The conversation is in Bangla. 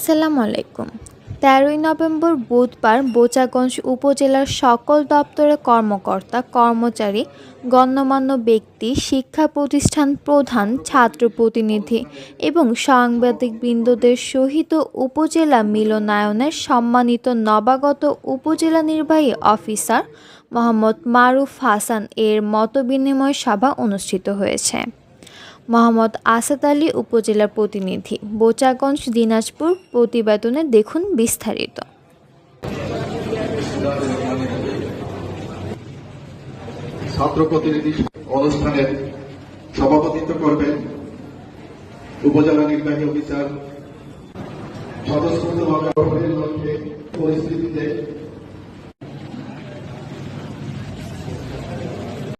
আসসালামু আলাইকুম। ১৩ই নভেম্বর বুধবার বোচাগঞ্জ উপজেলার সকল দপ্তরের কর্মকর্তা কর্মচারী, গণ্যমান্য ব্যক্তি, শিক্ষা প্রতিষ্ঠান প্রধান, ছাত্র প্রতিনিধি এবং সাংবাদিকবৃন্দদের সহিত উপজেলা মিলনায়তনে সম্মানিত নবাগত উপজেলা নির্বাহী অফিসার মোহাম্মদ মারুফ হাসান এর মতবিনিময় সভা অনুষ্ঠিত হয়েছে। মোহাম্মদ আসাদ আলী, উপজেলা প্রতিনিধি, বোচাগঞ্জ, দিনাজপুর। প্রতিবেদনে দেখুন বিস্তারিত। ছাত্র প্রতিনিধি অনুষ্ঠানের সভাপতিত্ব করবেন উপজেলা নির্বাহী অফিসার। স্বতঃস্ফূর্তভাবে পরিস্থিতিতে